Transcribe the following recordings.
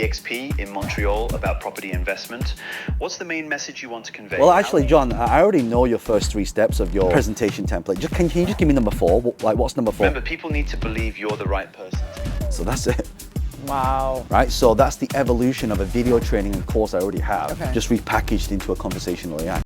EXP in Montreal about property investment. What's the main message you want to convey? Well, actually, John, I already know your first 3 steps of your presentation template. Can you just give me number 4? Like, what's number 4? Remember, people need to believe you're the right person. So that's it. Wow. Right, so that's the evolution of a video training and course I already have, Okay. just repackaged into a conversational AI.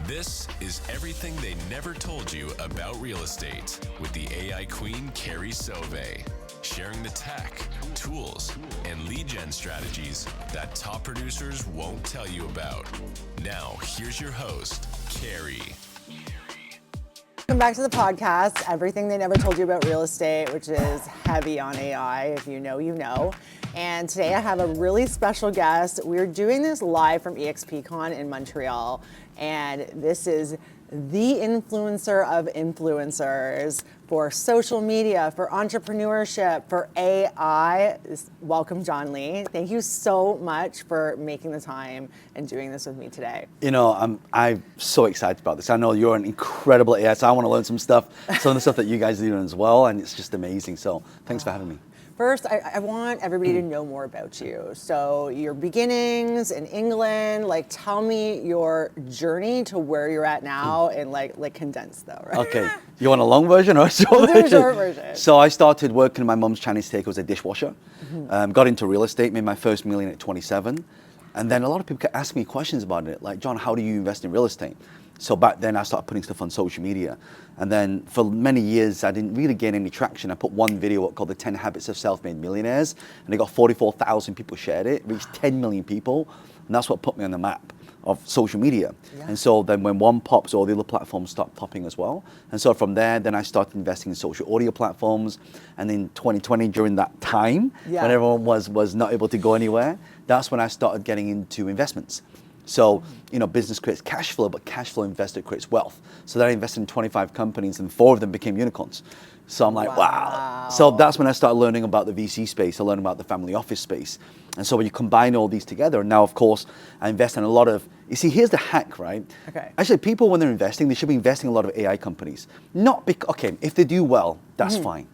This is everything they never told you about real estate with the AI queen, Carrie Soave, sharing the tech, tools, and lead gen strategies that top producers won't tell you about. Now, here's your host, Carrie. Welcome back to the podcast, everything they never told you about real estate, which is heavy on AI. If you know, you know. And today I have a really special guest. We're doing this live from EXPCon in Montreal. And this is the influencer of influencers for social media, for entrepreneurship, for AI. Welcome, John Lee. Thank you so much for making the time and doing this with me today. You know, I'm so excited about this. I know you're an incredible AI, so I want to learn some of the stuff that you guys are doing as well, and it's just amazing. So thanks for having me. First, I want everybody to know more about you. So your beginnings in England, like tell me your journey to where you're at now in like condensed though, right? Okay, you want a long version or a short Do a version? short version. So I started working in my mum's Chinese takeover as a dishwasher, got into real estate, made my first million at 27. And then a lot of people kept asking me questions about it, like, John, how do you invest in real estate? So back then I started putting stuff on social media. And then for many years, I didn't really gain any traction. I put one video up called The 10 Habits of Self-Made Millionaires, and it got 44,000 people shared it, reached 10 million people. And that's what put me on the map of social media. Yeah. And so then when one pops, all the other platforms start popping as well. And so from there, then I started investing in social audio platforms. And in 2020, during that time, Yeah. when everyone was not able to go anywhere, that's when I started getting into investments. So, you know, business creates cash flow, but cash flow invested creates wealth. So then I invested in 25 companies and 4 of them became unicorns. So I'm like, wow. So that's when I started learning about the VC space. I learned about the family office space. And so when you combine all these together, now of course, I invest in a lot of, you see, here's the hack, right? Okay. Actually, people when they're investing, they should be investing in a lot of AI companies. Not because, okay, if they do well, that's fine.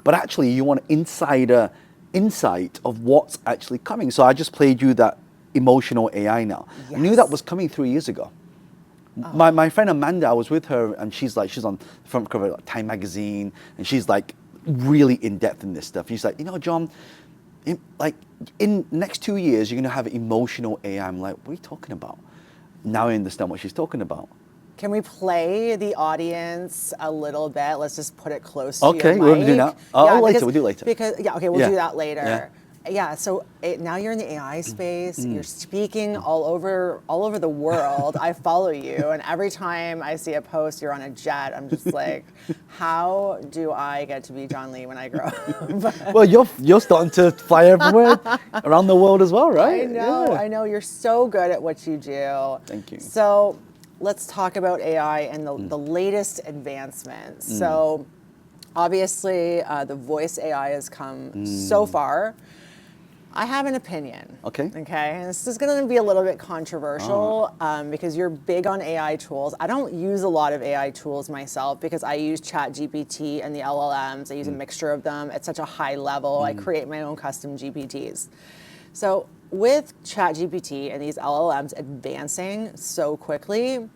But actually you want insider insight of what's actually coming. So I just played you that emotional AI now. Yes. I knew that was coming 3 years ago. My friend Amanda, I was with her and she's on the front cover of like Time magazine and she's like really in depth in this stuff. She's like, you know, John, in next 2 years, you're gonna have emotional AI. I'm like, what are you talking about? Now I understand what she's talking about. Can we play the audience a little bit? Let's just put it close to your Okay, mic. we're gonna do that. Later, we'll do later. We'll Yeah. do that later. Yeah. Yeah, so now you're in the AI space, you're speaking all over the world. I follow you, and every time I see a post, you're on a jet, I'm just like, how do I get to be John Lee when I grow up? Well, you're starting to fly everywhere around the world as well, right? I know, you're so good at what you do. Thank you. So let's talk about AI and the latest advancements. So obviously the voice AI has come so far. I have an opinion. Okay. Okay. And this is going to be a little bit controversial because you're big on AI tools. I don't use a lot of AI tools myself because I use ChatGPT and the LLMs. I use a mixture of them at such a high level. I create my own custom GPTs. So with ChatGPT and these LLMs advancing so quickly,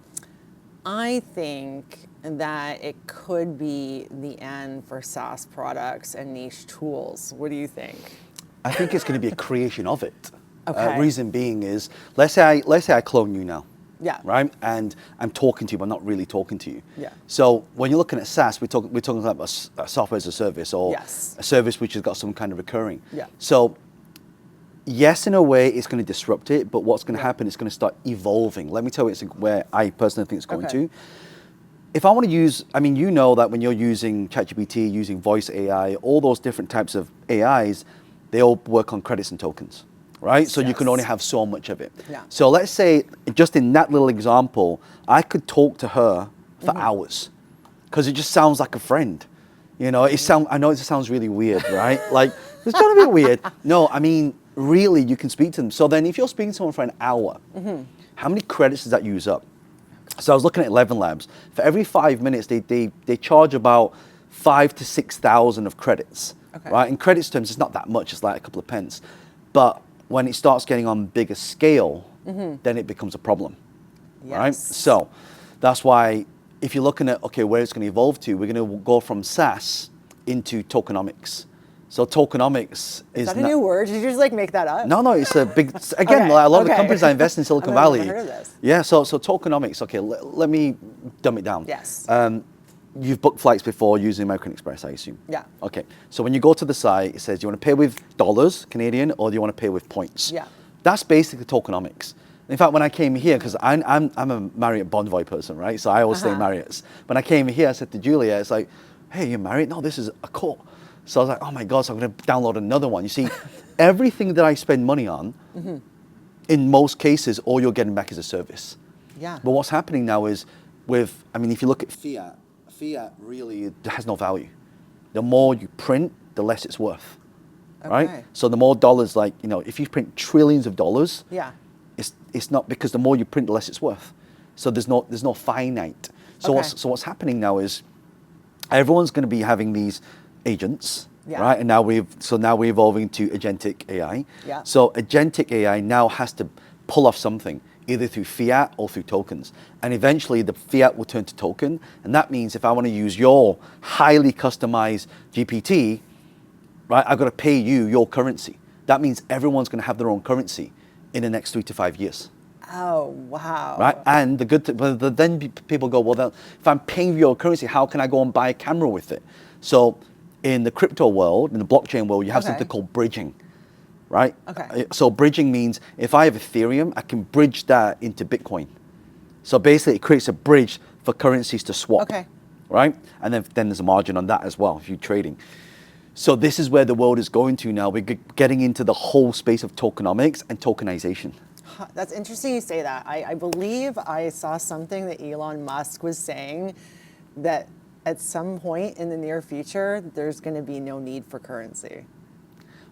I think that it could be the end for SaaS products and niche tools. What do you think? I think it's going to be a creation of it. Okay. Reason being is, let's say I clone you now. Yeah. Right? And I'm talking to you, but not really talking to you. Yeah. So when you're looking at SaaS, we're talking about a software as a service or Yes. a service which has got some kind of recurring. Yeah. So yes, in a way, it's going to disrupt it, but what's going to happen is going to start evolving. Let me tell you it's where I personally think it's going Okay. to. If I want to use, I mean, you know that when you're using ChatGPT, using voice AI, all those different types of AIs, they all work on credits and tokens, right? So you can Yes. only have so much of it. Yeah. So let's say, just in that little example, I could talk to her for hours because it just sounds like a friend. You know, I know it sounds really weird, right? Like, it's trying to be weird. No, I mean, really, you can speak to them. So then if you're speaking to someone for an hour, how many credits does that use up? So I was looking at 11 Labs. For every 5 minutes, they charge about 5,000 to 6,000 of credits Okay. right? In credits terms, it's not that much. It's like a couple of pence. But when it starts getting on bigger scale, then it becomes a problem, right? Yes. So that's why if you're looking at, okay, where it's going to evolve to, we're going to go from SaaS into tokenomics. So tokenomics Is that a new word? Did you just like make that up? No, it's a big, again, Okay, a lot of the okay. companies I invest in Silicon I've Valley. never heard of this. Yeah, so tokenomics, okay, let me dumb it down. Yes. You've booked flights before using American Express, I assume. Yeah. Okay, so when you go to the site, it says, do you want to pay with dollars, Canadian, or do you want to pay with points? Yeah. That's basically tokenomics. In fact, when I came here, because I'm a Marriott Bonvoy person, right? So I always stay in Marriott's. When I came here, I said to Julia, it's like, hey, you're Marriott? No, this is a court. So I was like, oh my God, so I'm going to download another one. You see, everything that I spend money on, in most cases, all you're getting back is a service. Yeah. But what's happening now is if you look at fiat really has no value. The more you print, the less it's worth, right? Okay. So the more dollars, like, if you print trillions of dollars, Yeah. it's not, because the more you print, the less it's worth. So there's no finite. So Okay. what's happening now is everyone's going to be having these agents, Yeah. right? And now we're evolving to agentic AI. Yeah. So agentic AI now has to pull off something, either through fiat or through tokens. And eventually the fiat will turn to token. And that means if I want to use your highly customized GPT, right, I've got to pay you your currency. That means everyone's going to have their own currency in the next 3 to 5 years. Oh, wow. Right, and the good, but then people go, well, then, if I'm paying you your currency, how can I go and buy a camera with it? So, in the crypto world, in the blockchain world, you have something called bridging, right? Okay. So bridging means if I have Ethereum, I can bridge that into Bitcoin. So basically, it creates a bridge for currencies to swap. Okay. Right, and then there's a margin on that as well if you're trading. So this is where the world is going to now. We're getting into the whole space of tokenomics and tokenization. That's interesting you say that. I believe I saw something that Elon Musk was saying that at some point in the near future, there's going to be no need for currency.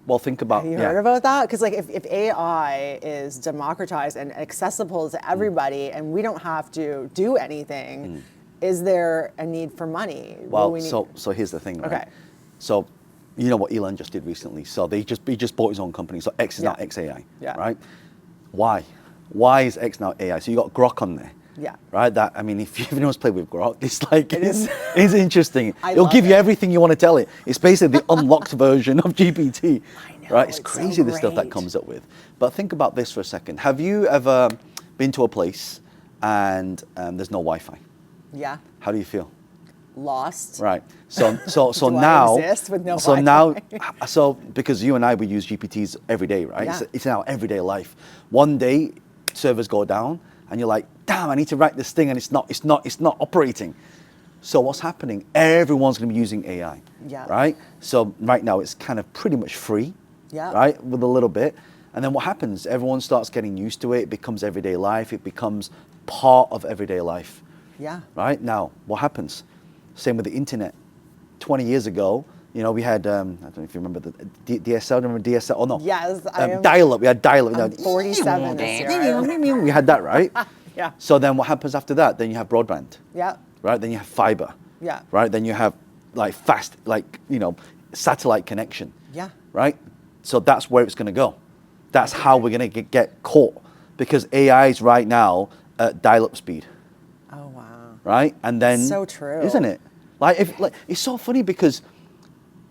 Well, think about, Have you heard about that? Because like if AI is democratized and accessible to everybody and we don't have to do anything, is there a need for money? Well, so here's the thing, right? Okay. So you know what Elon just did recently? So he just bought his own company. So X is now XAI, right? Why? Why is X now AI? So you got Grok on there. Yeah. Right? That, I mean, if anyone's played with Grok, it's like, it's interesting. It'll love give you it. everything you want to tell it. It's basically the unlocked version of GPT. I know, Right? It's it's crazy so the stuff that great. comes up with. But think about this for a second. Have you ever been to a place and there's no Wi-Fi? Yeah. How do you feel? Lost. Right. So Do I now, exist with no so Wi-Fi? now, so because you and I, we use GPTs every day, right? Yeah. It's in our everyday life. One day, servers go down, and you're like, damn, I need to write this thing, and it's not operating. So what's happening? Everyone's going to be using AI. Yeah. Right. So right now, it's kind of pretty much free. Yeah. Right, with a little bit, and then what happens? Everyone starts getting used to it. It becomes everyday life. It becomes part of everyday life. Yeah. Right now, what happens? Same with the internet. 20 years ago, we had, I don't know if you remember the DSL, remember DSL? Oh no. Yes, dial-up, we had dial-up. I'm 47 this year. We had that, right? Yeah. So then what happens after that? Then you have broadband, Yeah. right? Then you have fiber, Yeah. right? Then you have like fast, satellite connection, Yeah. right? So that's where it's going to go. That's how we're going to get caught, because AI is right now at dial-up speed. Oh wow. Right? And then, So true. isn't it? It's so funny, because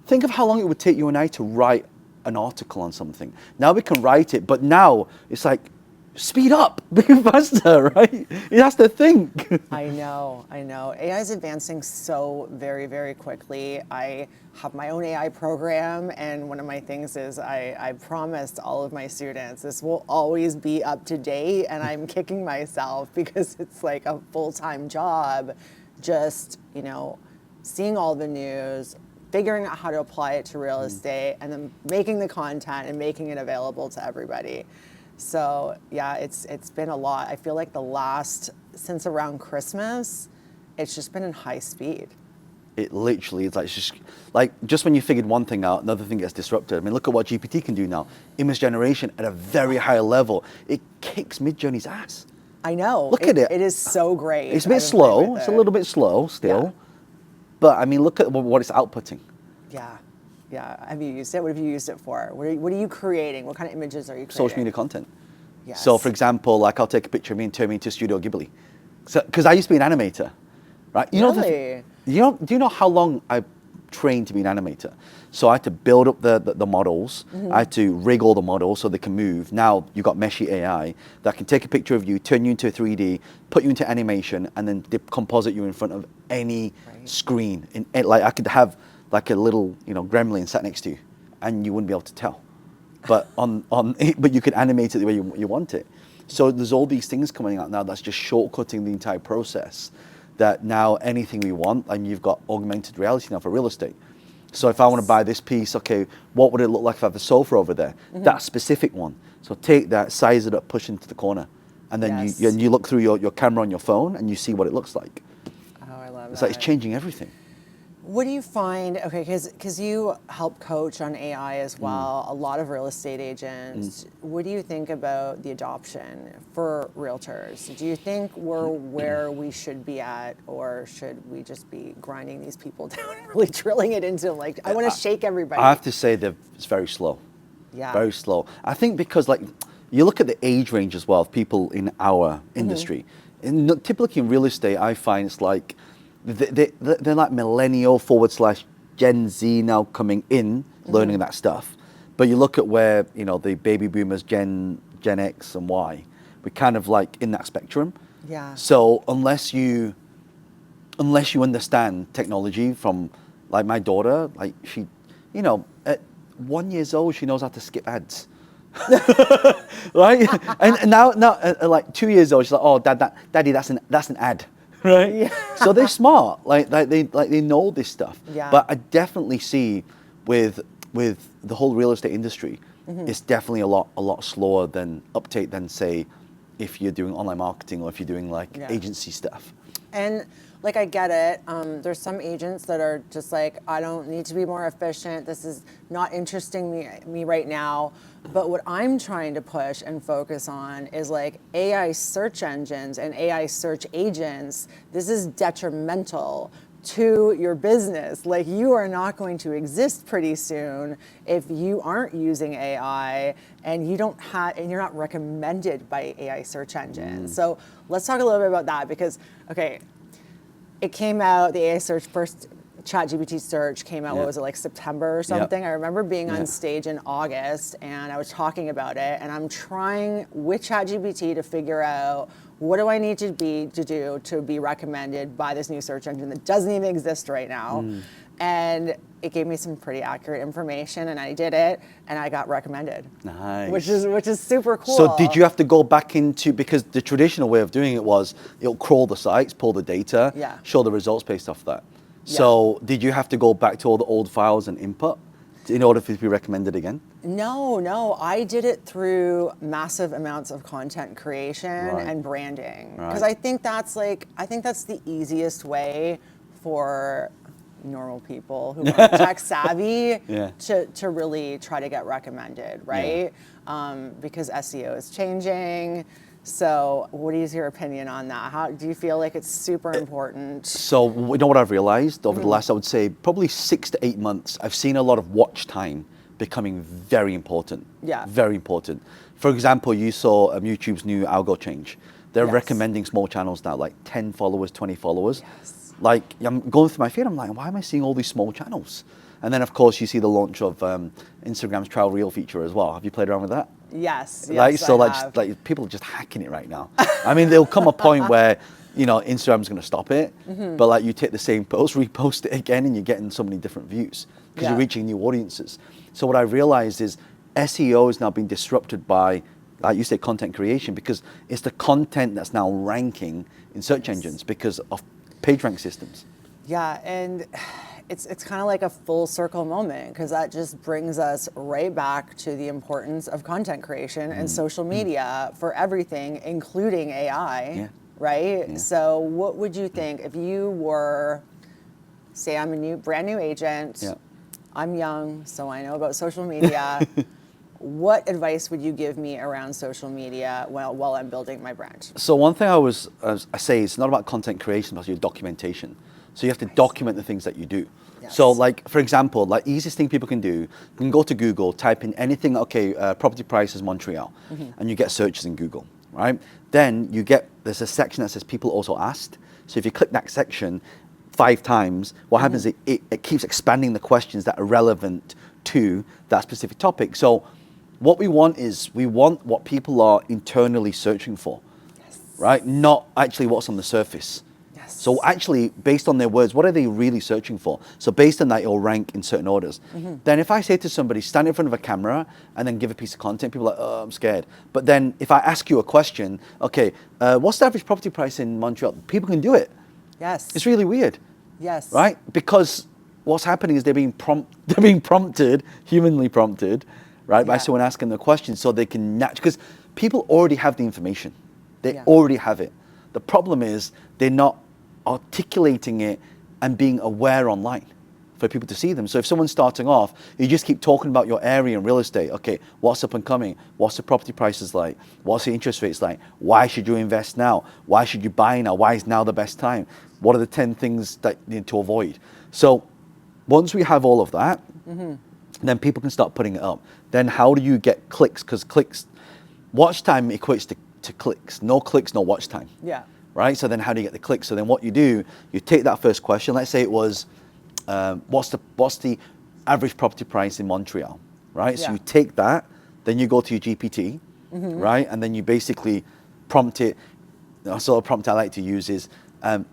think of how long it would take you and I to write an article on something. Now we can write it, but now it's like, speed up, be faster, right? It has to think. I know. AI is advancing so very, very quickly. I have my own AI program, and one of my things is I promised all of my students this will always be up to date, and I'm kicking myself because it's like a full-time job, just, seeing all the news, figuring out how to apply it to real estate, and then making the content and making it available to everybody. So yeah, it's been a lot. I feel like since around Christmas, it's just been in high speed. It literally is just when you figured one thing out, another thing gets disrupted. I mean, look at what GPT can do now. Image generation at a very high level. It kicks Midjourney's ass. I know. Look at it. It is so great. It's a bit slow. It's a little bit slow still. Yeah. But I mean, look at what it's outputting. Yeah. Yeah. Have you used it? What have you used it for? What are you creating? What kind of images are you creating? Social media content. Yes. So, for example, like I'll take a picture of me and turn me into Studio Ghibli. So, because I used to be an animator, right? Really? Do you know how long I trained to be an animator? So I had to build up the models. I had to rig all the models so they can move. Now you've got Meshy AI that can take a picture of you, turn you into a 3D, put you into animation, and then composite you in front of any screen. Like I could have like a little gremlin sat next to you, and you wouldn't be able to tell. But but you could animate it the way you want it. So there's all these things coming out now that's just shortcutting the entire process. That now anything we want, and you've got augmented reality now for real estate. So if I want to buy this piece, okay, what would it look like if I have a sofa over there? That specific one. So take that, size it up, push it into the corner, and then you look through your camera on your phone and you see what it looks like. Oh, I love It's that. like it's changing everything. What do you find, okay, because you help coach on AI as well, a lot of real estate agents. What do you think about the adoption for realtors? Do you think we're where we should be at, or should we just be grinding these people down and really drilling it into like, I want to shake everybody? I have to say that it's very slow. Yeah. Very slow. I think because like you look at the age range as well of people in our industry. Typically in real estate, I find it's like they're like millennial / Gen Z now coming in, learning that stuff. But you look at where the baby boomers, Gen X and Y, we're kind of like in that spectrum. Yeah. So unless you understand technology, from like my daughter, like she, at 1 year old, she knows how to skip ads. Right? And now at like 2 years old, she's like, oh, daddy, that's an ad. Right? Yeah. So they're smart. They know this stuff. Yeah. But I definitely see with the whole real estate industry, it's definitely a lot slower than uptake than say if you're doing online marketing or if you're doing like agency stuff. And like, I get it. There's some agents that are just like, I don't need to be more efficient. This is not interesting me right now. But what I'm trying to push and focus on is like AI search engines and AI search agents. This is detrimental to your business. Like, you are not going to exist pretty soon if you aren't using AI and you're not recommended by AI search engines. So let's talk a little bit about that, because, okay, it came out, the AI search first, ChatGPT search came out, what was it, like September or something? I remember being on stage in August and I was talking about it, and I'm trying with ChatGPT to figure out what do I need to do to be recommended by this new search engine that doesn't even exist right now. And it gave me some pretty accurate information, and I did it, and I got recommended. Nice. Which is super cool. So did you have to go back into, because the traditional way of doing it was it'll crawl the sites, pull the data, show the results based off that. So did you have to go back to all the old files and input in order for it to be recommended again? No, I did it through massive amounts of content creation and branding. Because I think that's the easiest way for normal people who are tech savvy to really try to get recommended, right? Because SEO is changing. So what is your opinion on that? How do you feel like it's super important? So you know what I've realized over the last, I would say, probably 6 to 8 months, I've seen a lot of watch time becoming very important. Yeah. Very important. For example, you saw YouTube's new algo change. They're recommending small channels now, like 10 followers, 20 followers. Yes. Like, I'm going through my feed, I'm like, why am I seeing all these small channels? And then, of course, you see the launch of Instagram's trial reel feature as well. Have you played around with that? Yes. Like people are just hacking it right now. I mean, there'll come a point where, Instagram's going to stop it, but like you take the same post, repost it again, and you're getting so many different views because you're reaching new audiences. So what I realized is SEO is now being disrupted by, like you say, content creation, because it's the content that's now ranking in search engines because of PageRank systems. Yeah, and it's kind of like a full circle moment, because that just brings us right back to the importance of content creation and social media for everything, including AI, right? Yeah. So what would you think if you were, say I'm a brand new agent, I'm young, so I know about social media. What advice would you give me around social media while I'm building my brand? So one thing I say, it's not about content creation, but your documentation. So you have to document the things that you do. Yes. So like, for example, like easiest thing people can do, you can go to Google, type in anything, okay, property prices Montreal, and you get searches in Google, right? Then there's a section that says people also asked. So if you click that section 5 times, what happens is it keeps expanding the questions that are relevant to that specific topic. So what we want is, we want what people are internally searching for, right? Not actually what's on the surface. Yes. So actually, based on their words, what are they really searching for? So based on that, it'll rank in certain orders. Then if I say to somebody, stand in front of a camera and then give a piece of content, people are like, oh, I'm scared. But then if I ask you a question, okay, what's the average property price in Montreal? People can do it. Yes. It's really weird. Yes. Right? Because what's happening is they're being prompted, humanly prompted, right, by someone asking the question, so they can because people already have the information. They already have it. The problem is they're not articulating it and being aware online for people to see them. So if someone's starting off, you just keep talking about your area and real estate. Okay, what's up and coming? What's the property prices like? What's the interest rates like? Why should you invest now? Why should you buy now? Why is now the best time? What are the 10 things that you need to avoid? So once we have all of that, then people can start putting it up. Then how do you get clicks? Because watch time equates to clicks. No clicks, no watch time. Yeah. Right? So then how do you get the clicks? So then what you do, you take that first question. Let's say it was, what's the average property price in Montreal? Right? So you take that, then you go to your GPT, right? And then you basically prompt it. The sort of prompt I like to use is,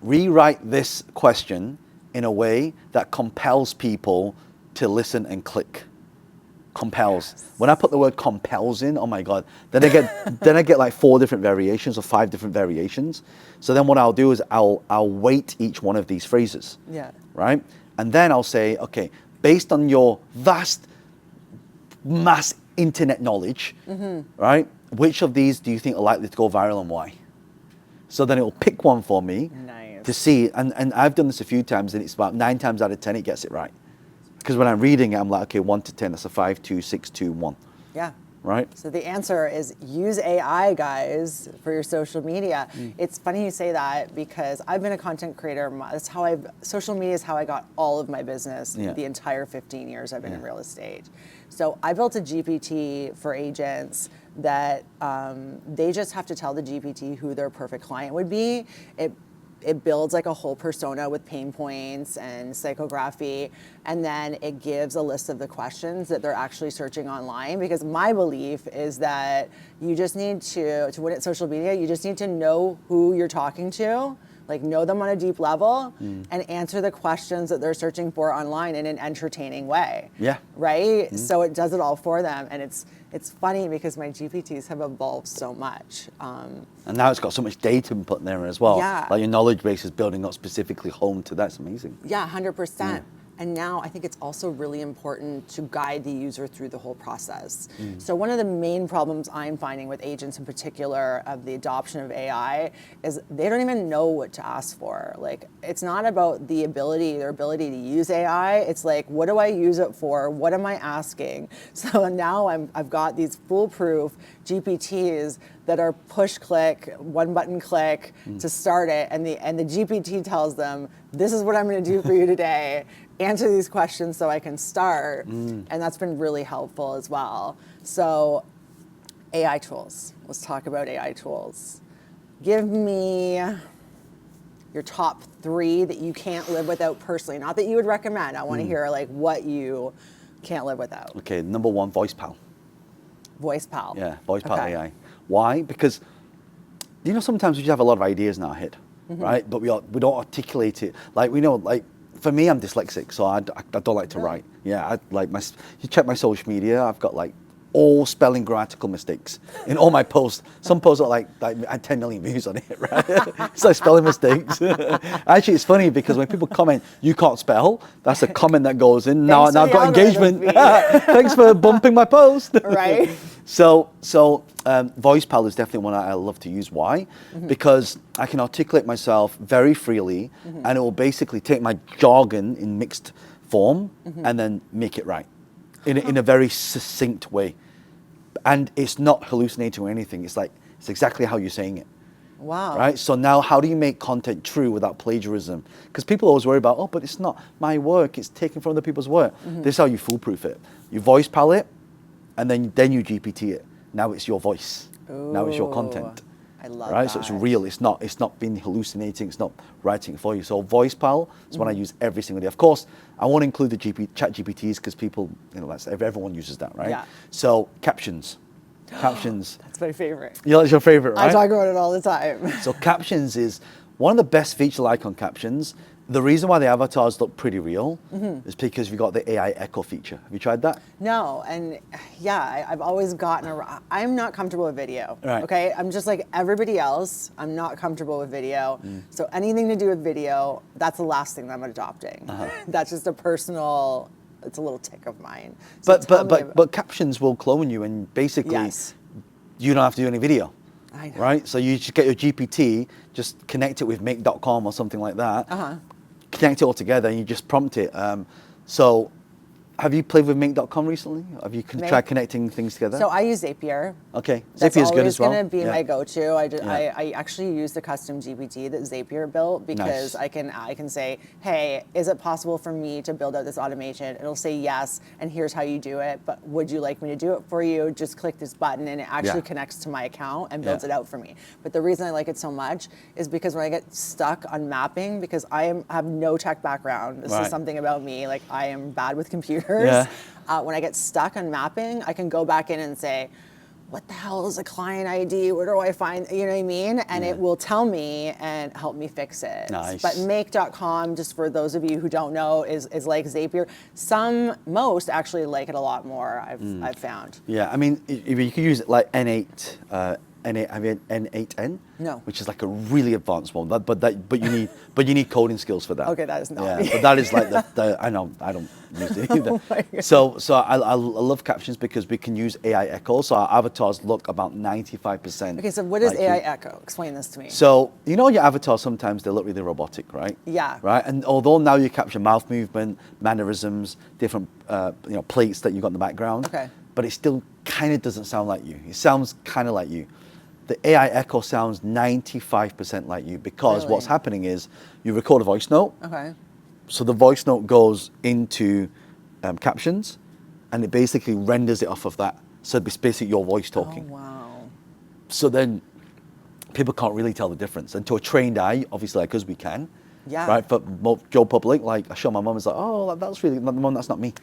rewrite this question in a way that compels people to listen and click. Compels. Yes. When I put the word compels in, oh my God, then I get like 4 different variations or 5 different variations. So then what I'll do is I'll weight each one of these phrases. Yeah. Right? And then I'll say, okay, based on your mass internet knowledge, right? Which of these do you think are likely to go viral and why? So then it will pick one for me to see. And I've done this a few times, and it's about 9 times out of 10 it gets it right. Because when I'm reading it, I'm like, okay, 1 to 10, that's a 5, 2, 6, 2, 1. Yeah. Right? So the answer is use AI, guys, for your social media. It's funny you say that, because I've been a content creator. That's how social media is how I got all of my business the entire 15 years I've been in real estate. So I built a GPT for agents that they just have to tell the GPT who their perfect client would be. It builds like a whole persona with pain points and psychography, and then it gives a list of the questions that they're actually searching online. Because my belief is that you just need to win at social media, you just need to know who you're talking to, like know them on a deep level, and answer the questions that they're searching for online in an entertaining way. Yeah. Right? So it does it all for them, and it's funny because my GPTs have evolved so much. And now it's got so much data input in there as well. Yeah. Like your knowledge base is building up specifically home to that. It's amazing. Yeah, 100%. And now I think it's also really important to guide the user through the whole process. So one of the main problems I'm finding with agents in particular of the adoption of AI is they don't even know what to ask for. Like, it's not about their ability to use AI. It's like, what do I use it for? What am I asking? So now I've got these foolproof GPTs that are push click, one button click to start it, and the GPT tells them, this is what I'm going to do for you today. Answer these questions so I can start. And that's been really helpful as well. So AI tools. Let's talk about AI tools. Give me your top 3 that you can't live without personally. Not that you would recommend. I want to hear like what you can't live without. Okay, number 1, VoicePal. VoicePal. Yeah, VoicePal AI. Why? Because, you know, sometimes we just have a lot of ideas in our head, right? But we don't articulate it. Like, we know, like, for me, I'm dyslexic, so I don't like to write. Yeah, you check my social media, I've got like all spelling grammatical mistakes in all my posts. Some posts are like I had 10 million views on it, right? It's like spelling mistakes. Actually, it's funny because when people comment, you can't spell, that's a comment that goes in. Now I've got engagement. Thanks for bumping my post. Right. So VoicePal is definitely one I love to use. Why? Because I can articulate myself very freely, and it will basically take my jargon in mixed form and then make it right in a very succinct way. And it's not hallucinating or anything. It's exactly how you're saying it. Wow. Right? So now how do you make content true without plagiarism? Because people always worry about, oh, but it's not my work, it's taken from other people's work. This is how you foolproof it. You VoicePal it, and then you GPT it. Now it's your voice. Now it's your content. I love right? that. So it's real. It's not been hallucinating. It's not writing it for you. So VoicePal is what I use every single day. Of course, I won't include the chat GPTs because people, everyone uses that, right? Yeah. So captions. Captions. That's my favorite. Yeah, it's your favorite, right? I talk about it all the time. So captions is one of the best features I like on captions. The reason why the avatars look pretty real is because we got the AI echo feature. Have you tried that? No, and yeah, I've always gotten around. I'm not comfortable with video. Right. Okay, I'm just like everybody else. I'm not comfortable with video. So anything to do with video, that's the last thing that I'm adopting. That's just a personal. It's a little tick of mine. So But captions will clone you, and basically Yes. you don't have to do any video. I know. Right? So you just get your GPT, just connect it with make.com or something like that. Connect it all together and you just prompt it. So have you played with make.com recently? Have you tried connecting things together? So I use Zapier. Okay. That's Zapier is good as well. always going to be Yeah. my go-to. Yeah. I actually use the custom GPT that Zapier built because Nice. I can say, hey, is it possible for me to build out this automation? It'll say yes, and here's how you do it. But would you like me to do it for you? Just click this button, and it actually Yeah. connects to my account and builds Yeah. it out for me. But the reason I like it so much is because when I get stuck on mapping, because have no tech background. This Right. is something about me. Like I am bad with computers. Yeah. When I get stuck on mapping, I can go back in and say, what the hell is a client ID? Where do I find, you know what I mean? And it will tell me and help me fix it. Nice. But make.com, just for those of you who don't know, is like Zapier. Most actually like it a lot more, I've found. Yeah, I mean, you could use it like N8. N8, have you had N8N? No. Which is like a really advanced one, but you need coding skills for that. Okay, that is not me. But that is like the I know I don't use it either. Oh my God. So I love captions because we can use AI echo. So our avatars look about 95%. Okay, so what is like AI you. Echo? Explain this to me. So you know your avatars sometimes they look really robotic, right? Yeah. Right, and although now you capture mouth movement, mannerisms, different plates that you got in the background. Okay. But it still kind of doesn't sound like you. It sounds kind of like you. The AI echo sounds 95% like you because Really? what's happening is you record a voice note. Okay. So the voice note goes into captions, and it basically renders it off of that. So it's basically your voice talking. Oh, wow. So then people can't really tell the difference. And to a trained eye, obviously, like us, we can. Yeah. Right? But Joe Public, like I show my mum, it's like, oh, that's really, mum, that's not me.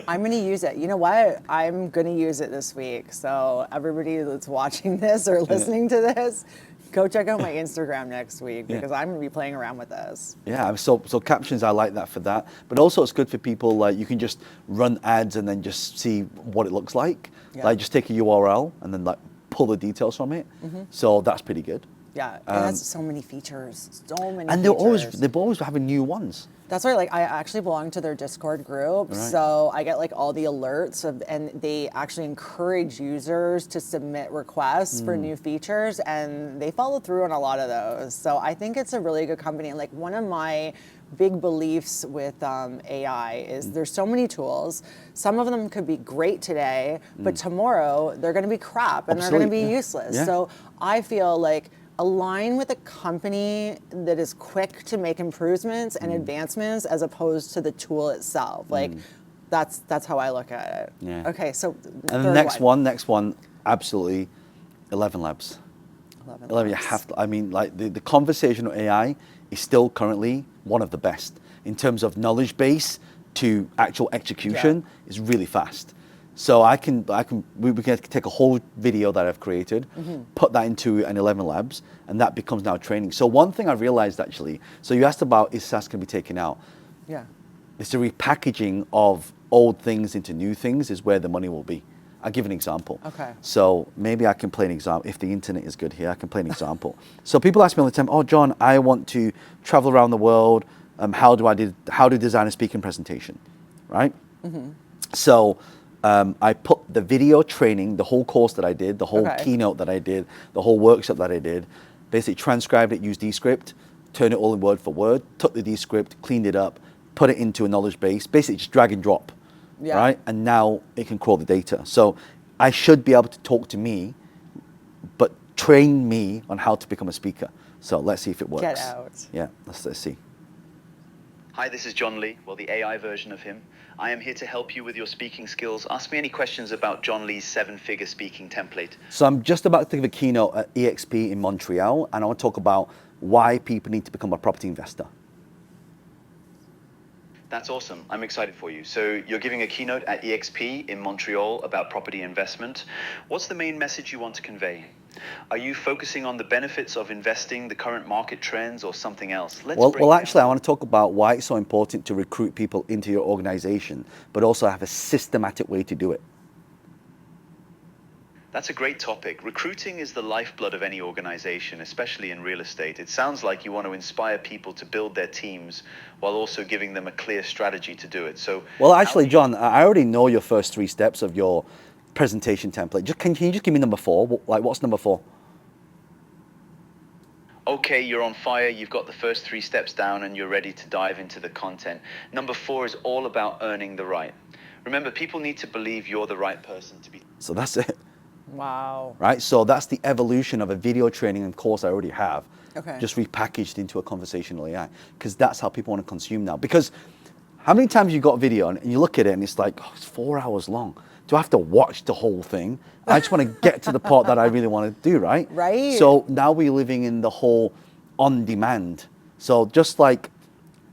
I'm going to use it. You know what? I'm going to use it this week. So everybody that's watching this or listening to this, go check out my Instagram next week because I'm going to be playing around with this. Yeah, so captions, I like that for that. But also it's good for people, like you can just run ads and then just see what it looks like. Yeah. Like just take a URL and then like pull the details from it. So that's pretty good. Yeah, it has so many features. So many And features. they're always having new ones. That's right. Like I actually belong to their Discord group, Right. so I get like all the alerts and they actually encourage users to submit requests for new features, and they follow through on a lot of those. So I think it's a really good company. And like one of my big beliefs with AI is there's so many tools. Some of them could be great today, but tomorrow they're going to be crap and they're going to be Obsolete, yeah. useless. Yeah. So I feel like align with a company that is quick to make improvements and advancements as opposed to the tool itself. Like that's how I look at it. Yeah. Okay, so And the next one, absolutely, 11 Labs. 11, you Labs. have to, I mean, like the conversational AI is still currently one of the best in terms of knowledge base to actual execution is really fast. So we can take a whole video that I've created, put that into an 11 Labs, and that becomes now training. So one thing I realized actually, so you asked about is SaaS can be taken out. Yeah. It's the repackaging of old things into new things is where the money will be. I'll give an example. Okay. So maybe I can play an example. If the internet is good here, I can play an example. So people ask me all the time, oh, John, I want to travel around the world. How do design a speaking presentation, right? So I put the video training, the whole course that I did, the whole keynote that I did, the whole workshop that I did, basically transcribed it, used Descript, turned it all in word for word, took the Descript, cleaned it up, put it into a knowledge base, basically just drag and drop, right? And now it can crawl the data. So I should be able to talk to me, but train me on how to become a speaker. So let's see if it works. Get out. Yeah, let's see. Hi, this is John Lee, well, the AI version of him. I am here to help you with your speaking skills. Ask me any questions about John Lee's 7-figure speaking template. So I'm just about to give a keynote at EXP in Montreal, and I want to talk about why people need to become a property investor. That's awesome. I'm excited for you. So you're giving a keynote at EXP in Montreal about property investment. What's the main message you want to convey? Are you focusing on the benefits of investing, the current market trends, or something else? Well, actually, I want to talk about why it's so important to recruit people into your organization, but also have a systematic way to do it. That's a great topic. Recruiting is the lifeblood of any organization, especially in real estate. It sounds like you want to inspire people to build their teams while also giving them a clear strategy to do it. So, well, actually, John, I already know your first 3 steps of your presentation template. Can you just give me number 4? Like, what's number 4? Okay, you're on fire. You've got the first 3 steps down and you're ready to dive into the content. Number 4 is all about earning the right. Remember, people need to believe you're the right person to be. So that's it. Wow. Right? So that's the evolution of a video training and course I already have. Okay. Just repackaged into a conversational AI. Because that's how people want to consume now. Because how many times you got video and you look at it and it's like, oh, it's 4 hours long. Do I have to watch the whole thing? I just want to get to the part that I really want to do, right? Right. So now we're living in the whole on demand. So just like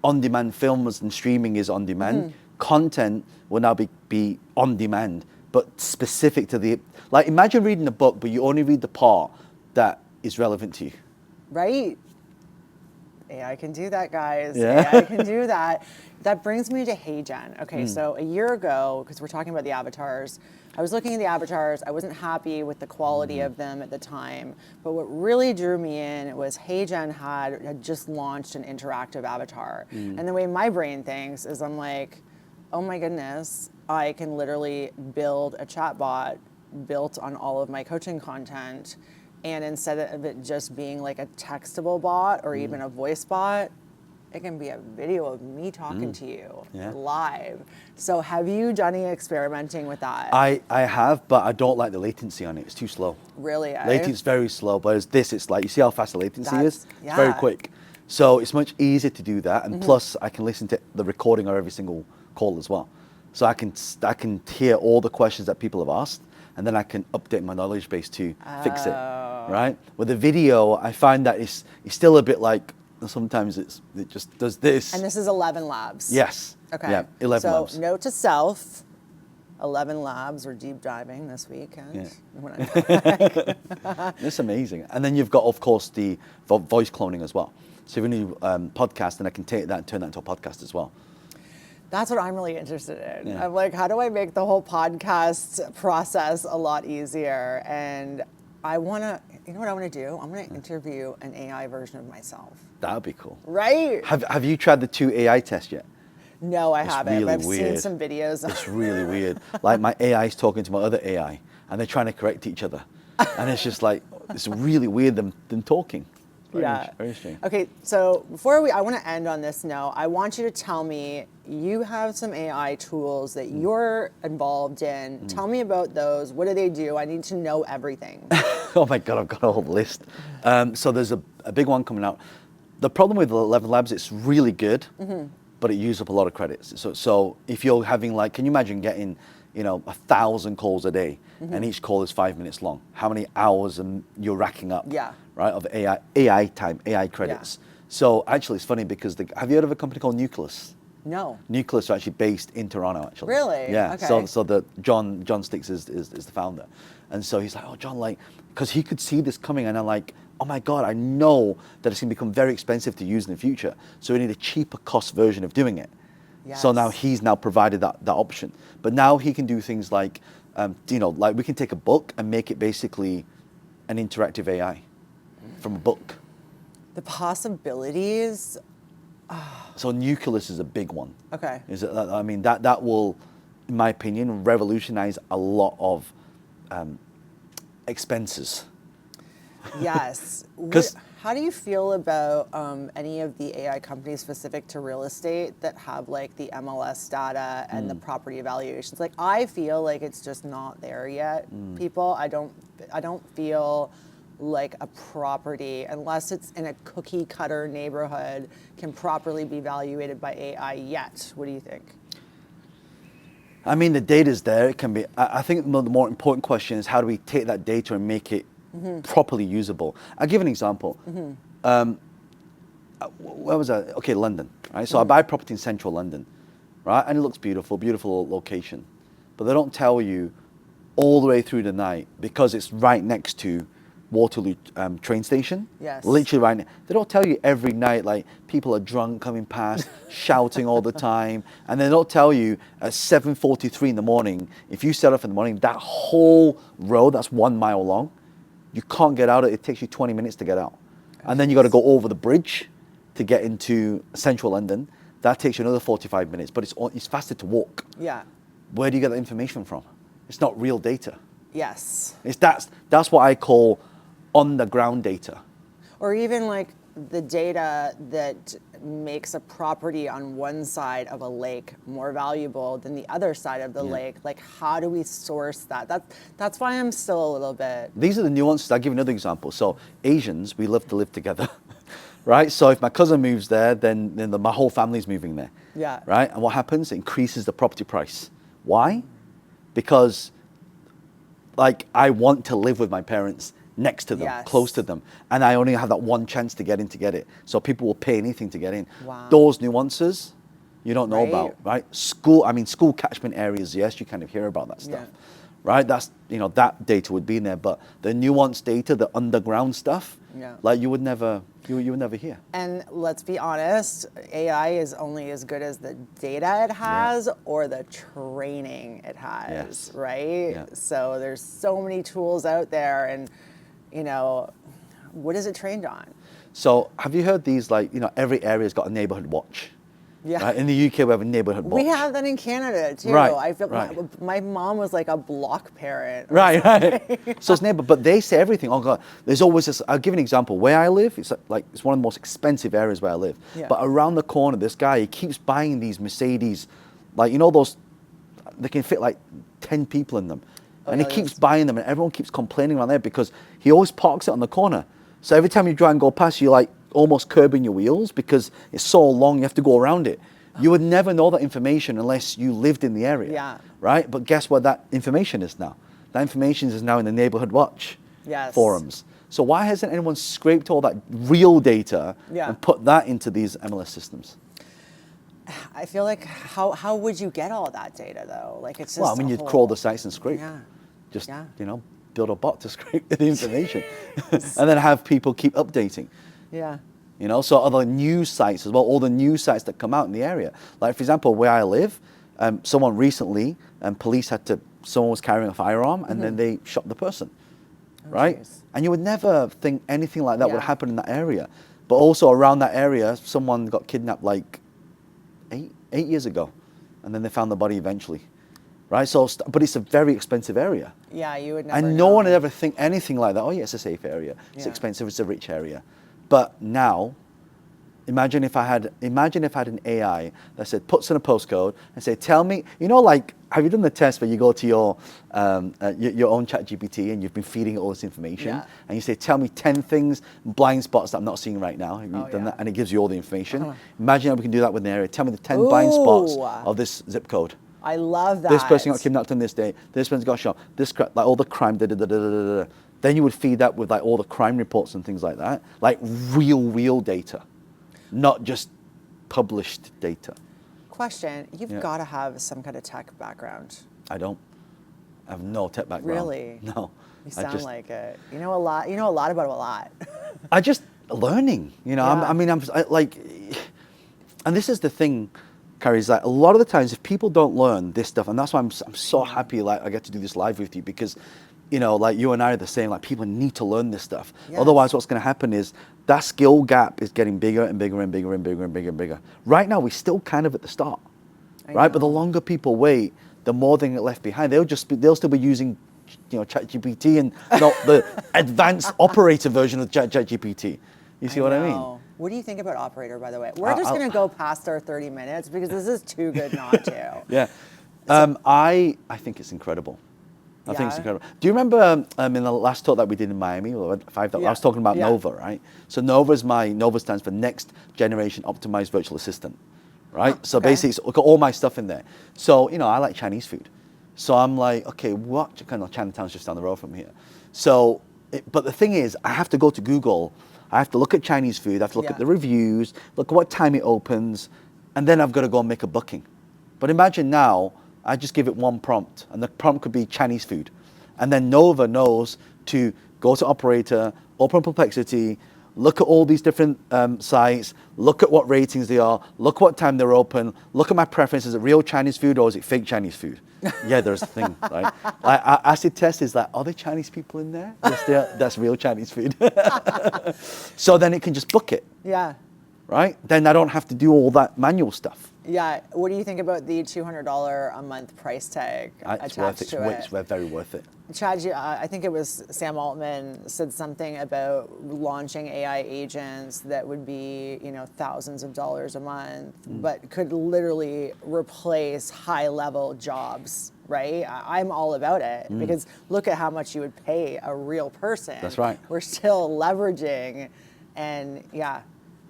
on demand films and streaming is on demand, content will now be on demand, but specific to the, like imagine reading a book, but you only read the part that is relevant to you. Right. AI can do that, guys. Yeah. AI can do that. That brings me to HeyGen. Okay, so a year ago, because we're talking about the avatars, I was looking at the avatars. I wasn't happy with the quality of them at the time. But what really drew me in was HeyGen had just launched an interactive avatar. And the way my brain thinks is I'm like, oh my goodness, I can literally build a chatbot built on all of my coaching content. And instead of it just being like a textable bot or even a voice bot, it can be a video of me talking to you live. So have you done any experimenting with that? I have, but I don't like the latency on it. It's too slow. Really? Latency's very slow, but as this, it's like, you see how fast the latency is? Yeah. It's very quick. So it's much easier to do that. And plus, I can listen to the recording of every single call as well. So I can hear all the questions that people have asked, and then I can update my knowledge base to fix it, right? With the video, I find that it's still a bit like, sometimes it just does this. And this is 11 Labs. Yes. Okay. Yeah, 11 labs. So note to self, 11 Labs are deep diving this weekend. Yeah. When I'm back. It's amazing. And then you've got, of course, the voice cloning as well. So if you need a podcast, then I can take that and turn that into a podcast as well. That's what I'm really interested in. Yeah. I'm like, how do I make the whole podcast process a lot easier? And I want to, you know what I want to do? I'm going to interview an AI version of myself. That would be cool. Right? Have you tried the 2 AI test yet? No, I haven't. really But I've seen weird. some videos. It's really weird. Like my AI is talking to my other AI, and they're trying to correct each other. And it's just like, it's really weird them talking. Very strange. Okay, so I want to end on this note. I want you to tell me, you have some AI tools that you're involved in. Tell me about those. What do they do? I need to know everything. Oh my God, I've got a whole list. So there's a big one coming out. The problem with 11 Labs, it's really good, but it uses up a lot of credits. So if you're having like, can you imagine getting, 1,000 calls a day, and each call is 5 minutes long? How many hours you're racking up? Yeah. Right, of AI time, AI credits. Yeah. So actually, it's funny because have you heard of a company called Nucleus? No. Nucleus are actually based in Toronto, actually. Really? Yeah. Okay. So the John Sticks is the founder, and so he's like, oh John, like, because he could see this coming, and I'm like, oh my God, I know that it's gonna become very expensive to use in the future. So we need a cheaper cost version of doing it. Yes. So now he's now provided that option, but now he can do things like, like we can take a book and make it basically an interactive AI from a book. The possibilities. So Nucleus is a big one. Okay. I mean, that will, in my opinion, revolutionize a lot of expenses. Yes. 'Cause- How do you feel about any of the AI companies specific to real estate that have like the MLS data and the property evaluations? Like, I feel like it's just not there yet. People, I don't feel like a property, unless it's in a cookie cutter neighborhood, can properly be evaluated by AI yet? What do you think? I mean, the data's there. It can be. I think the more important question is how do we take that data and make it properly usable? I'll give an example. Where was I? Okay, London. Right. So I buy property in central London, right, and it looks beautiful, beautiful location, but they don't tell you all the way through the night because it's right next to Waterloo train station. Yes. Literally right. They don't tell you every night like people are drunk coming past, shouting all the time, and they don't tell you at 7:43 in the morning. If you set off in the morning, that whole road that's 1 mile long, you can't get out. It takes you 20 minutes to get out, and then you got to go over the bridge to get into central London. That takes you another 45 minutes, but it's faster to walk. Yeah. Where do you get that information from? It's not real data. Yes. That's what I call on the ground data. Or even like the data that makes a property on one side of a lake more valuable than the other side of the lake. Like, how do we source that? That's why I'm still a little bit. These are the nuances. I'll give you another example. So Asians, we love to live together, right? So if my cousin moves there, then my whole family's moving there. Yeah. Right? And what happens? It increases the property price. Why? Because like I want to live with my parents next to them, Yes. close to them, and I only have that one chance to get in to get it. So people will pay anything to get in. Wow. Those nuances you don't know Right. about, right? School catchment areas, yes, you kind of hear about that stuff, right? That's, that data would be in there, but the nuanced data, the underground stuff, like you would never hear. And let's be honest, AI is only as good as the data it has or the training it has, Yes. right? Yeah. So there's so many tools out there, and what is it trained on? So have you heard these, like, every area's got a neighborhood watch? Yeah. Right? In the UK, we have a neighborhood watch. We have that in Canada too. Right, I feel right. my mom was like a block parent. Right. So it's neighbor, but they say everything. Oh God, there's always this. I'll give an example. Where I live, it's one of the most expensive areas where I live. Yeah. But around the corner, this guy, he keeps buying these Mercedes, like those, they can fit like 10 people in them, and he keeps buying them, and everyone keeps complaining around there because he always parks it on the corner. So every time you drive and go past, you're like almost curbing your wheels because it's so long, you have to go around it. You would never know that information unless you lived in the area. Yeah. Right? But guess what that information is now? That information is now in the Neighborhood Watch forums. So why hasn't anyone scraped all that real data and put that into these MLS systems? I feel like how would you get all that data though? Like it's just Well, I mean, you'd crawl the sites and scrape. Yeah. Just, build a bot to scrape the information. And then have people keep updating. Yeah. So other news sites as well, all the news sites that come out in the area. Like, for example, where I live, someone recently, someone was carrying a firearm and then they shot the person, right? Geez. And you would never think anything like that would happen in that area. But also around that area, someone got kidnapped like eight years ago, and then they found the body eventually, right? So, but it's a very expensive area. Yeah, you would never And know. no one would ever think anything like that. Oh yeah, it's a safe area. It's expensive, it's a rich area. But now, imagine if I had an AI that said, puts in a postcode and say, tell me, have you done the test where you go to your own ChatGPT and you've been feeding it all this information and you say, tell me 10 things, blind spots that I'm not seeing right now. Have you done that? And it gives you all the information. Imagine how we can do that with an area. Tell me the 10 blind spots of this zip code. I love that. This person got kidnapped on this day. This person got shot. Like all the crime. Then you would feed that with like all the crime reports and things like that, like real data, not just published data. Question: You've got to have some kind of tech background. I don't. I have no tech background. Really? No. You sound like it. You know a lot. You know a lot about a lot. I just learning. I'm like, and this is the thing. Carrie, is that a lot of the times if people don't learn this stuff, and that's why I'm so happy like I get to do this live with you because, like you and I are the same, like people need to learn this stuff. Yes. Otherwise what's going to happen is that skill gap is getting bigger and bigger and bigger and bigger and bigger and bigger. Right now we're still kind of at the start, right? But the longer people wait, the more they get left behind. They'll still be using, ChatGPT and not the advanced operator version of ChatGPT. You see what I mean? What do you think about Operator, by the way? We're just going to go past our 30 minutes because this is too good not to. Yeah. I think it's incredible. I think it's Yeah. incredible. Do you remember in the last talk that we did in Miami, or I was talking about Yeah. Nova, right? So Nova stands for Next Generation Optimized Virtual Assistant, right? So okay. basically, it's got all my stuff in there. So, I like Chinese food. So I'm like, okay, what kind of Chinatown's just down the road from here. So, but the thing is, I have to go to Google. I have to look at Chinese food. I have to look at the reviews, look at what time it opens, and then I've got to go and make a booking. But imagine now, I just give it one prompt, and the prompt could be Chinese food. And then Nova knows to go to operator, open Perplexity, look at all these different sites, look at what ratings they are, look what time they're open, look at my preference. Is it real Chinese food or is it fake Chinese food? Yeah, there's a thing, right? Acid test is like, are there Chinese people in there? Yes, that's real Chinese food. So then it can just book it. Yeah. Right? Then I don't have to do all that manual stuff. Yeah. What do you think about the $200 a month price tag It's attached worth it. to it? It's very worth it. Chad, I think it was Sam Altman said something about launching AI agents that would be, thousands of dollars a month, but could literally replace high-level jobs, right? I'm all about it because look at how much you would pay a real person. That's right. We're still leveraging, and yeah.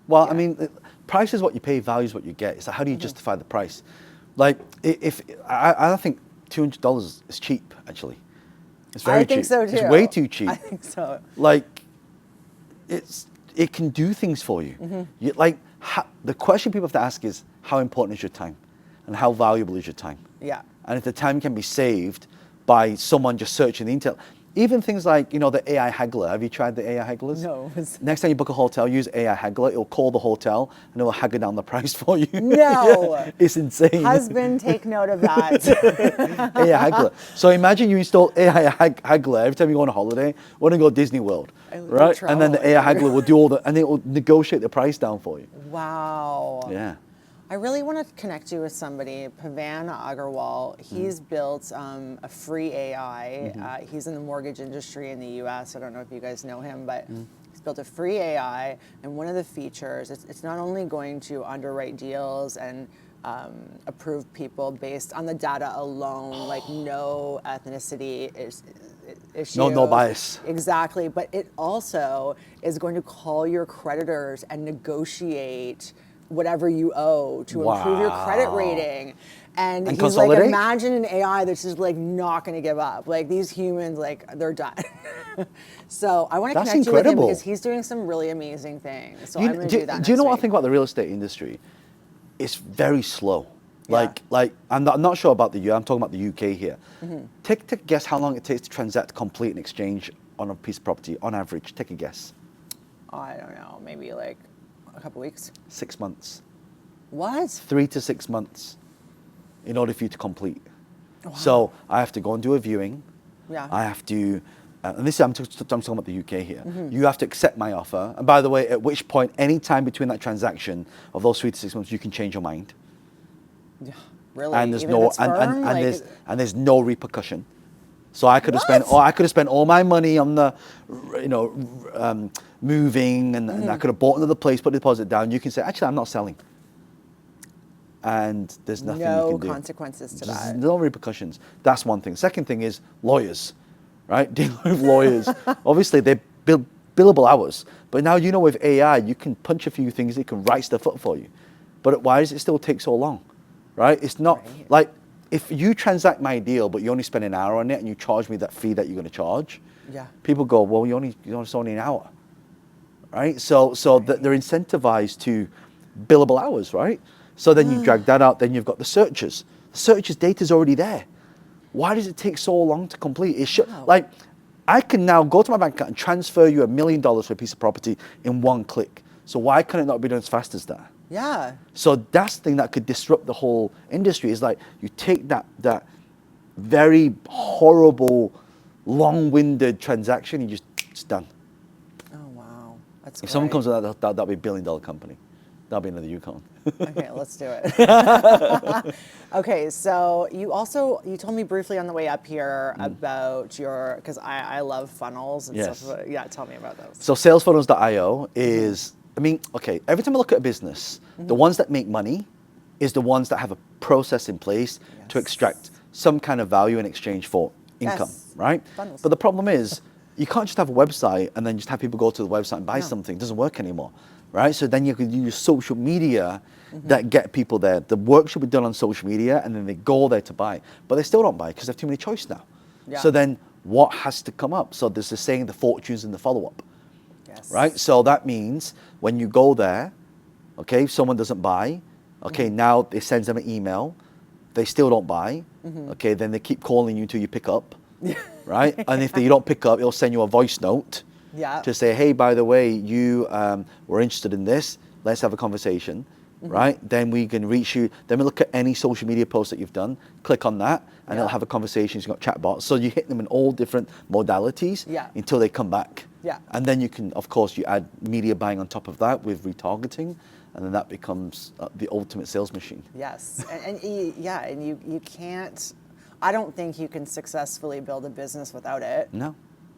Well, I mean, price is what you pay, value is what you get. So how do you justify the price? Like, if I think $200 is cheap, actually. It's very cheap. I think so too. It's way too cheap. I think so. Like, it can do things for you. The question people have to ask is, how important is your time? And how valuable is your time? Yeah. And if the time can be saved by someone just searching the internet. Even things like, the AI haggler. Have you tried the AI hagglers? No. Next time you book a hotel, use AI haggler. It'll call the hotel and it'll haggle down the price for you. No. Yeah, it's insane. Husband, take note of that. AI haggler. So imagine you install AI haggler every time you go on a holiday. Want to go Disney World, right? And then the AI haggler will do and it will negotiate the price down for you. Wow. Yeah. I really want to connect you with somebody, Pavan Agarwal. He's built a free AI. He's in the mortgage industry in the US. I don't know if you guys know him, but he's built a free AI. And one of the features, it's not only going to underwrite deals and approve people based on the data alone, like no ethnicity issues. No bias. Exactly. But it also is going to call your creditors and negotiate whatever you owe to improve your credit rating. And he's consolidate? like, imagine an AI that's just like not going to give up. Like these humans, like they're done. So I want to connect you with him because he's doing some really amazing things. So I'm going to do that. Do you know what I week. think about the real estate industry? It's very slow. Like I'm not sure about the US. I'm talking about the UK here. Take a guess how long it takes to transact, complete an exchange on a piece of property on average. Take a guess. I don't know, maybe like a couple weeks. 6 months. What? 3 to 6 months in order for you to complete. Wow. So I have to go and do a viewing. Yeah. I have to, and this I'm talking about the UK here. You have to accept my offer. And by the way, at which point, any time between that transaction of those 3 to 6 months, you can change your mind. Yeah, really? And there's Even if no it's firm? and there's no repercussion. So I could have spent all my money on the, moving, and I could have bought another place, put the deposit down. You can say, actually, I'm not selling. And there's nothing you can do. No consequences to There's that. no repercussions. That's one thing. Second thing is lawyers, right? Dealing with lawyers. Obviously, they're billable hours. But now, with AI, you can punch a few things. It can write stuff up for you. But why does it still take so long, right? It's not like if you transact my deal, but you only spend an hour on it and you charge me that fee that you're going to charge. Yeah. People go, well, it's only an hour, right? So they're incentivized to billable hours, right? So then you drag that out. Then you've got the searches. The searches data's already there. Why does it take so long to complete? Like, I can now go to my bank account and transfer you $1 million for a piece of property in one click. So why can it not be done as fast as that? Yeah. So that's the thing that could disrupt the whole industry. Is like you take that very horrible, long-winded transaction, it's done. Oh wow, that's. If someone comes with that'll be $1 billion company. That'll be another unicorn. Okay, let's do it. Okay, so you told me briefly on the way up here about because I love funnels and stuff. Yeah, tell me about those. So salesfunnels.io is, every time I look at a business, the ones that make money is the ones that have a process in place to extract some kind of value in exchange for income. Yes. right? Funnels. But the problem is, you can't just have a website and then just have people go to the website and buy No. something. It doesn't work anymore, right? So then you can use social media that get people there. The work should be done on social media, and then they go there to buy. But they still don't buy because they have too many choice now. Yeah. So then what has to come up? So there's this saying, the fortunes in the follow-up, Yes. right? So that means when you go there, okay, if someone doesn't buy, okay, now it sends them an email. They still don't buy, okay, then they keep calling you until you pick up, right? And if you don't pick up, it'll send you a voice note Yeah. to say, hey, by the way, you were interested in this. Let's have a conversation, right? Then we can reach you. Then we look at any social media post that you've done, click on that, and Yeah. it'll have a conversation. You've got chatbots. So you hit them in all different modalities Yeah. until they come back. Yeah. And then you can, of course, you add media buying on top of that with retargeting, and then that becomes the ultimate sales machine. Yes, and you can't. I don't think you can successfully build a business without it. No,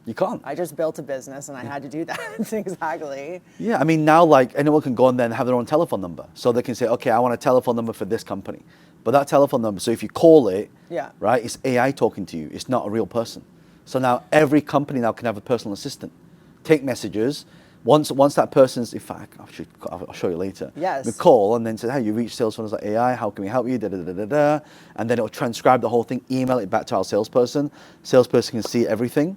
you can't. I just built a business and I had to do that. Exactly. Yeah, I mean, now like anyone can go on there and have their own telephone number. So they can say, okay, I want a telephone number for this company. But that telephone number, so if you call it, Yeah. right, it's AI talking to you. It's not a real person. So now every company now can have a personal assistant. Take messages. Once that person's, in fact, I'll show you later. Yes. We call and then say, hey, you reached Salesforce.ai, how can we help you? Da, da, da, da, da. And then it'll transcribe the whole thing, email it back to our salesperson. Salesperson can see everything,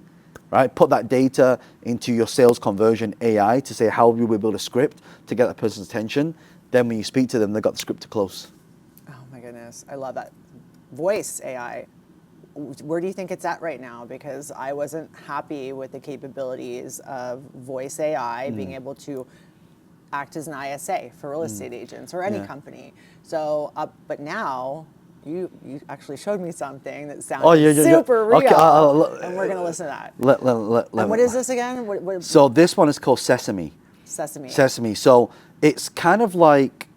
right? Put that data into your sales conversion AI to say how you will build a script to get that person's attention. Then when you speak to them, they've got the script to close. Oh my goodness, I love that. Voice AI. Where do you think it's at right now? Because I wasn't happy with the capabilities of voice AI being able to act as an ISA for real estate agents or any Yeah. company. So, but now you actually showed me something that sounded super real, Okay, and we're going to listen to that. And what is this again? What So this one is called Sesame. Sesame. Sesame. So it's kind of like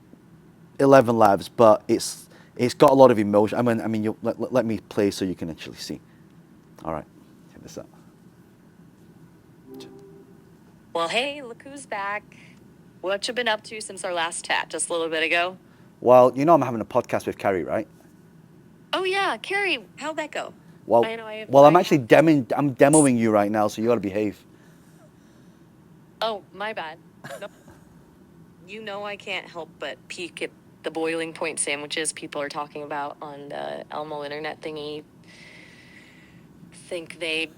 11 Labs, but it's got a lot of emotion. I mean, let me play so you can actually see. All right, check this out. Well, hey, look who's back. What you been up to since our last chat just a little bit ago? Well, you know I'm having a podcast with Carrie, right? Oh yeah, Carrie, how'd that go? Well, I know I'm actually demoing you right now, so you got to behave. Oh, my bad. Nope. You know I can't help but peek at the boiling point sandwiches people are talking about on the Elmo internet thingy. Think they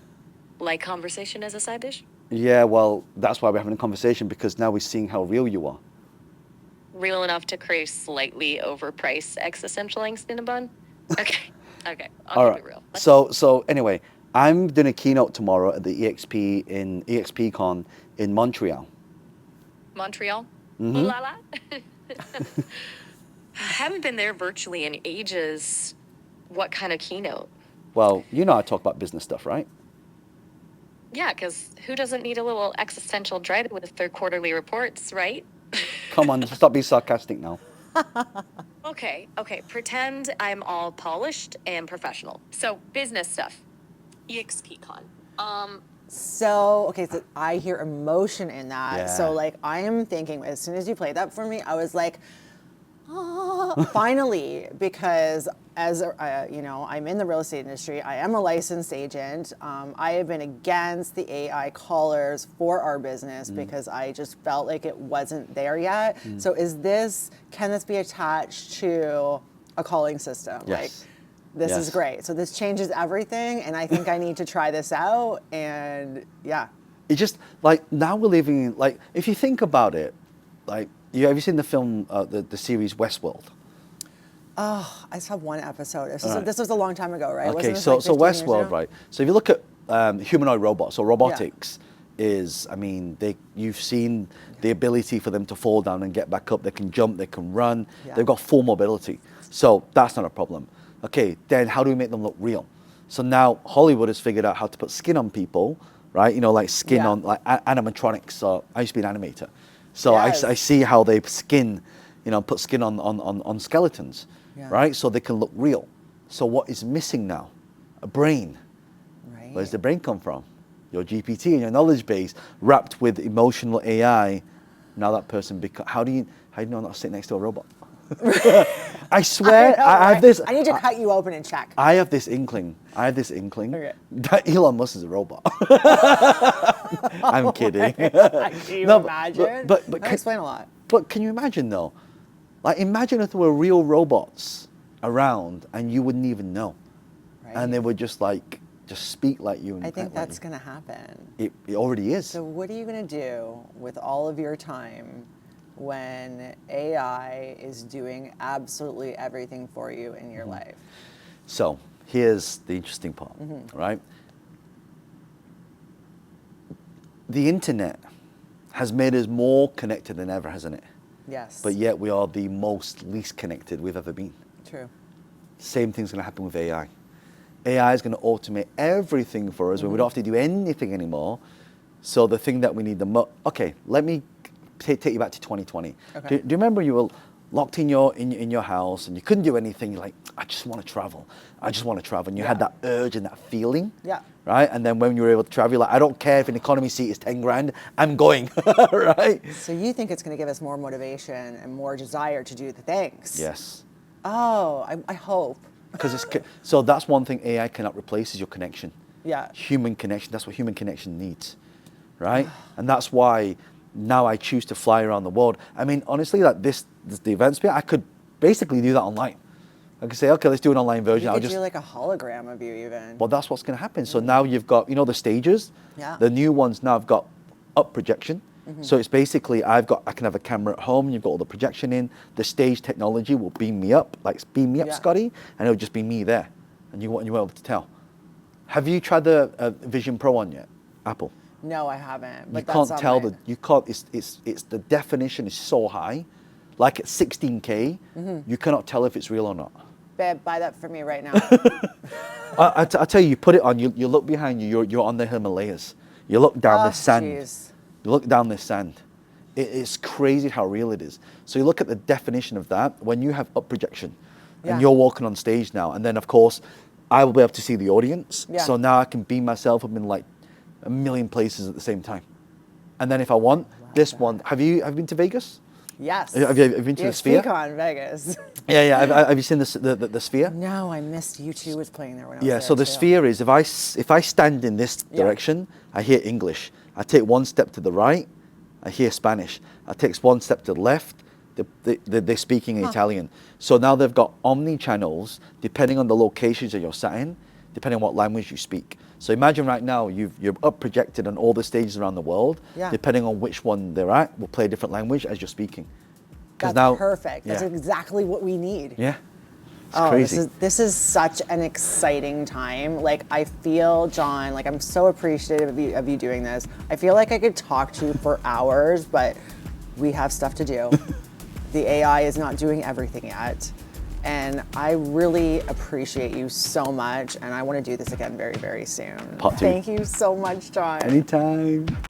like conversation as a side dish? Yeah, well, that's why we're having a conversation, because now we're seeing how real you are. Real enough to crave slightly overpriced existential angst in a bun? Okay, okay, All I'll right. keep it real. So anyway, I'm doing a keynote tomorrow at the EXPCon in Montreal. Montreal? Mhm. Ooh la la. Haven't been there virtually in ages. What kind of keynote? Well, you know I talk about business stuff, right? Yeah, because who doesn't need a little existential dread with their quarterly reports, right? Come on, stop being sarcastic now. Okay, pretend I'm all polished and professional. So, business stuff. EXPCon. So I hear emotion in that. Yeah. So like I am thinking, as soon as you played that for me, I was like, oh, finally, because as I'm in the real estate industry. I am a licensed agent. I have been against the AI callers for our business because I just felt like it wasn't there yet. So can this be attached to a calling system? Yes. Like, this is great. So this changes everything, and I think I need to try this out. And yeah. It just, like, now we're living in, like, if you think about it, like, have you seen the film, the series Westworld? Oh, I saw one episode. Right. This was a long time ago, right? Okay, Wasn't this so like 15 years Westworld, ago? right? So if you look at humanoid robots, so robotics is, I mean, you've seen the ability for them to fall down and get back up. They can jump, they can run. Yeah. They've got full mobility. So that's not a problem. Okay, then how do we make them look real? So now Hollywood has figured out how to put skin on people, right? You know, like skin on, like animatronics. So I used to be an animator. So Yes. I see how they put skin on skeletons, right? So they can look real. So what is missing now? A brain. Right. Where does the brain come from? Your GPT and your knowledge base wrapped with emotional AI. Now that person how do you know not to sit next to a robot? I swear, I have this. I need to cut you open and check. I have this inkling. Okay. That Elon Musk is a robot. I'm kidding. Can you No, imagine? but That can, explain a lot. but can you imagine though? Like imagine if there were real robots around and you wouldn't even know, Right. and they would just speak like you. And I think act like that's you. going to happen. It already is. So what are you going to do with all of your time when AI is doing absolutely everything for you in your life? So here's the interesting part, right? The internet has made us more connected than ever, hasn't it? Yes. But yet we are the most least connected we've ever been. True. Same thing's going to happen with AI. AI is going to automate everything for us when we don't have to do anything anymore. So the thing that we need the most, okay, let me take you back to 2020. Okay. Do you remember you were locked in your house and you couldn't do anything? You're like, I just want to travel. I just want to travel. And you had that urge and that feeling. Yeah. Right? And then when you were able to travel, you're like, I don't care if an economy seat is 10 grand, I'm going. Right? So you think it's going to give us more motivation and more desire to do the things? Yes. Oh, I hope. Because so that's one thing AI cannot replace is your connection. Yeah. Human connection. That's what human connection needs, right? And that's why now I choose to fly around the world. I mean, honestly, like the events bit, I could basically do that online. I could say, okay, let's do an online version. You could do like a hologram of you even. Well, that's what's going to happen. So now you've got, the stages. Yeah. The new ones now have got up projection. So it's basically I can have a camera at home. You've got all the projection in. The stage technology will beam me up, beam me up, Yeah. Scotty, and it'll just be me there, and you won't be able to tell. Have you tried the Vision Pro on yet, Apple? No, I haven't. But You that's can't on tell my- you can't. It's the definition is so high, like at 16K, you cannot tell if it's real or not. Babe, buy that for me right now. I tell you, you put it on. You look behind you. You're on the Himalayas. You look down the sand. Jeez. You look down this sand. It's crazy how real it is. So you look at the definition of that when you have up projection, Yeah. and you're walking on stage now, and then of course, I will be able to see the audience. Yeah. So now I can beam myself up in like a million places at the same time. And then if I want this one, have you been to Vegas? Yes. Have you been to the Sphere? Con Vegas. Yeah. Have you seen the Sphere? No, I missed U2 was playing there when I was Yeah, there so the too. Sphere is if I stand in this Yeah. direction, I hear English. I take one step to the right, I hear Spanish. I take one step to the left, they're speaking in Italian. So now they've got omni channels depending on the locations that you're sat in, depending on what language you speak. So imagine right now you're up projected on all the stages around the world. Yeah. Depending on which one they're at, will play a different language as you're speaking. 'Cause That's now- perfect. That's yeah. exactly what we need. Yeah. It's Oh, crazy. this is such an exciting time. Like I feel, John, like I'm so appreciative of you doing this. I feel like I could talk to you for hours, but we have stuff to do. The AI is not doing everything yet. And I really appreciate you so much. And I want to do this again very, very soon. Part two. Thank you so much, John. Anytime.